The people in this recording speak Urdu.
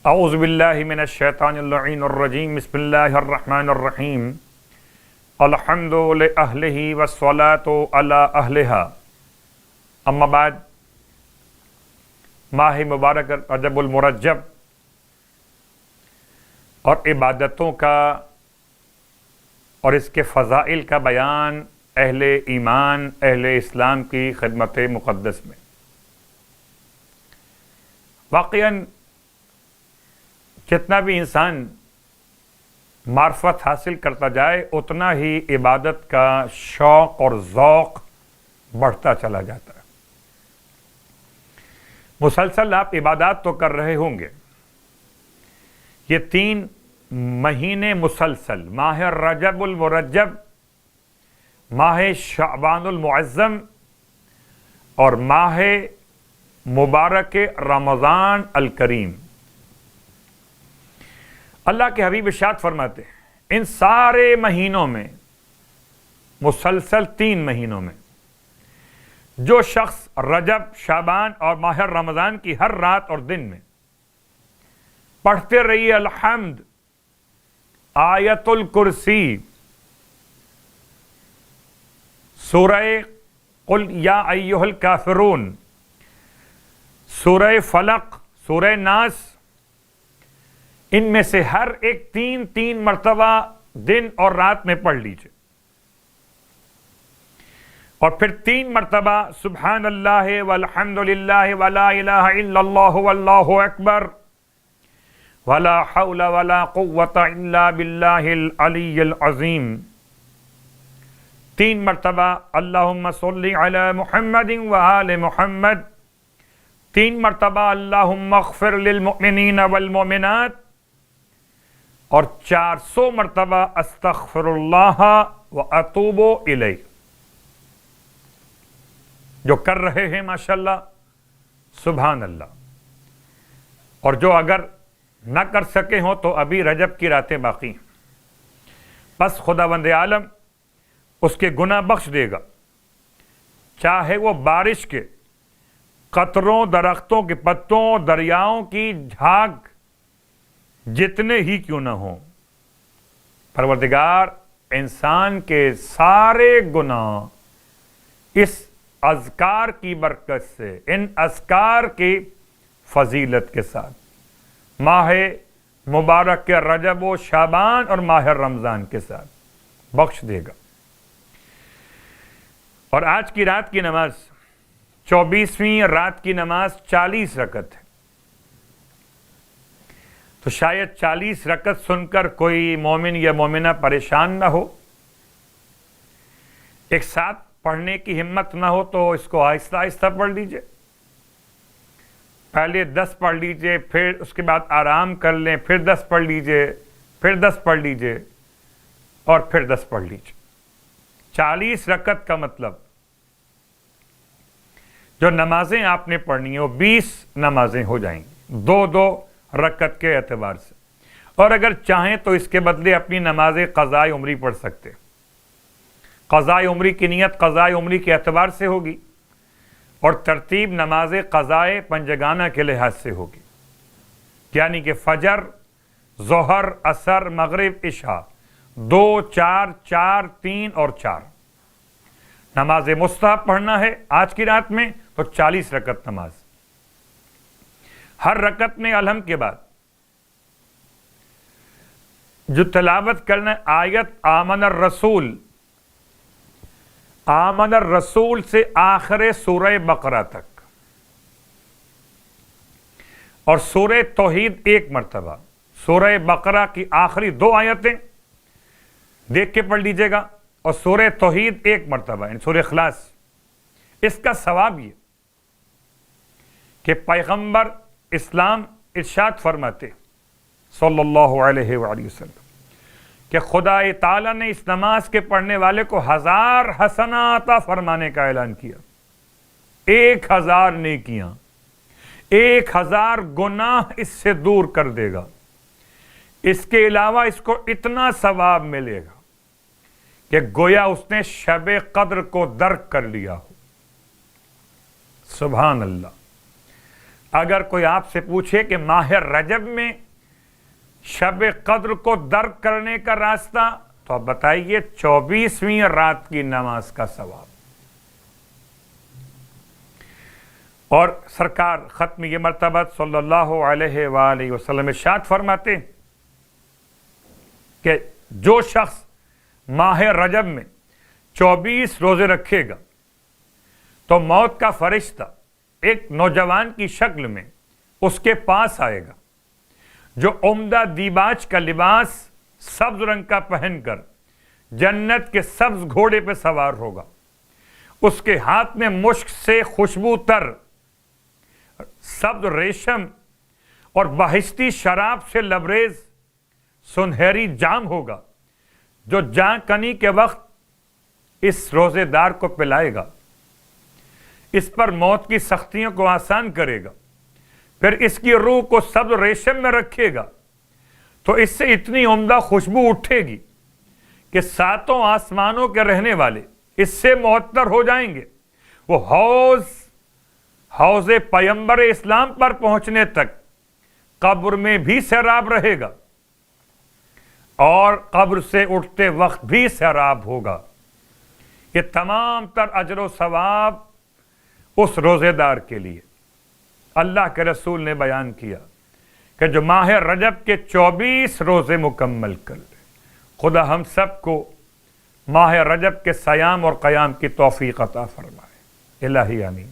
اعوذ باللہ من الشیطان اللعین الرجیم بسم اللہ الرحمن الرحیم الحمد لأہلہ والصلاة علی اہلہا اما بعد ماہ مبارک رجب المرجب اور عبادتوں کا اور اس کے فضائل کا بیان اہل ایمان اہل اسلام کی خدمت مقدس میں واقعاً جتنا بھی انسان معرفت حاصل کرتا جائے اتنا ہی عبادت کا شوق اور ذوق بڑھتا چلا جاتا ہے۔ مسلسل آپ عبادات تو کر رہے ہوں گے، یہ 3 مہینے مسلسل ماہ رجب المرجب، ماہ شعبان المعظم اور ماہ مبارک رمضان الکریم، اللہ کے حبیب ارشاد فرماتے ہیں ان سارے مہینوں میں، مسلسل 3 مہینوں میں جو شخص رجب، شعبان اور ماہ رمضان کی ہر رات اور دن میں پڑھتے رہیے الحمد، آیت الکرسی، سورہ قل یا ایھا الکافرون، سورہ فلق، سورہ ناس، ان میں سے ہر ایک 3 مرتبہ دن اور رات میں پڑھ لیجئے، اور پھر 3 مرتبہ سبحان اللہ والحمد للہ ولا الہ الا اللہ واللہ اکبر ولا حول ولا قوة الا باللہ العلی العظیم، 3 مرتبہ اللہم صلی علی محمد وآل محمد، 3 مرتبہ اللہم اغفر للمؤمنین والمؤمنات، اور 400 مرتبہ استغفر اللہ واتوب الیہ، جو کر رہے ہیں ماشاءاللہ سبحان اللہ، اور جو اگر نہ کر سکے ہوں تو ابھی رجب کی راتیں باقی ہیں، بس خداوند عالم اس کے گناہ بخش دے گا، چاہے وہ بارش کے قطروں، درختوں کے پتوں، دریاؤں کی جھاگ جتنے ہی کیوں نہ ہوں، پروردگار انسان کے سارے گناہ اس اذکار کی برکت سے، ان اذکار کی فضیلت کے ساتھ ماہ مبارک کے رجب و شعبان اور ماہ رمضان کے ساتھ بخش دے گا۔ اور آج کی رات کی نماز 24ویں رات کی نماز 40 رکعت ہے، تو شاید 40 رکعت سن کر کوئی مومن یا مومنہ پریشان نہ ہو، ایک ساتھ پڑھنے کی ہمت نہ ہو تو اس کو آہستہ آہستہ پڑھ لیجئے، پہلے 10 پڑھ لیجئے، پھر اس کے بعد آرام کر لیں، پھر 10 پڑھ لیجئے، پھر 10 پڑھ لیجئے، اور پھر 10 پڑھ لیجئے۔ 40 رکعت کا مطلب جو نمازیں آپ نے پڑھنی ہیں وہ 20 نمازیں ہو جائیں گی، 2 رکعت کے اعتبار سے، اور اگر چاہیں تو اس کے بدلے اپنی نماز قضاء عمری پڑھ سکتے، قضاء عمری کی نیت قضاء عمری کے اعتبار سے ہوگی، اور ترتیب نماز قضاء پنجگانہ کے لحاظ سے ہوگی، یعنی کہ فجر، ظہر، عصر، مغرب، عشاء، 2 4 4 3 اور 4 نماز مستحب پڑھنا ہے آج کی رات میں، تو 40 رکعت نماز، ہر رکعت میں الحمد کے بعد جو تلاوت کرنا آیت آمن الرسول، آمن الرسول سے آخر سورہ بقرہ تک، اور سورہ توحید 1 مرتبہ، سورہ بقرہ کی آخری 2 آیتیں دیکھ کے پڑھ لیجئے گا، اور سورہ توحید 1 مرتبہ، یعنی سورہ اخلاص۔ اس کا ثواب یہ کہ پیغمبر اسلام ارشاد فرماتے صلی اللہ علیہ وآلہ وسلم کہ خدا تعالیٰ نے اس نماز کے پڑھنے والے کو 1000 حسنات عطا فرمانے کا اعلان کیا، 1000 نیکیاں، 1000 گناہ اس سے دور کر دے گا، اس کے علاوہ اس کو اتنا ثواب ملے گا کہ گویا اس نے شب قدر کو درک کر لیا ہو۔ سبحان اللہ۔ اگر کوئی آپ سے پوچھے کہ ماہ رجب میں شب قدر کو درک کرنے کا راستہ، تو آپ بتائیے 24ویں رات کی نماز کا ثواب۔ اور سرکار ختم یہ مرتبہ صلی اللہ علیہ وآلہ وسلم ارشاد فرماتے کہ جو شخص ماہ رجب میں 24 روزے رکھے گا تو موت کا فرشتہ ایک نوجوان کی شکل میں اس کے پاس آئے گا، جو عمدہ دیباج کا لباس سبز رنگ کا پہن کر جنت کے سبز گھوڑے پہ سوار ہوگا۔ اس کے ہاتھ میں مشک سے خوشبو تر سبز ریشم اور بہشتی شراب سے لبریز سنہری جام ہوگا، جو جاں کنی کے وقت اس روزے دار کو پلائے گا، اس پر موت کی سختیوں کو آسان کرے گا، پھر اس کی روح کو سبز ریشم میں رکھے گا تو اس سے اتنی عمدہ خوشبو اٹھے گی کہ 7 آسمانوں کے رہنے والے اس سے معطر ہو جائیں گے۔ وہ حوض پیمبر اسلام پر پہنچنے تک قبر میں بھی سیراب رہے گا اور قبر سے اٹھتے وقت بھی سیراب ہوگا۔ یہ تمام تر اجر و ثواب اس روزے دار کے لیے۔ اللہ کے رسول نے بیان کیا کہ جو ماہ رجب کے 24 روزے مکمل کر لے، خدا ہم سب کو ماہ رجب کے صیام اور قیام کی توفیق عطا فرمائے۔ الہی آمین۔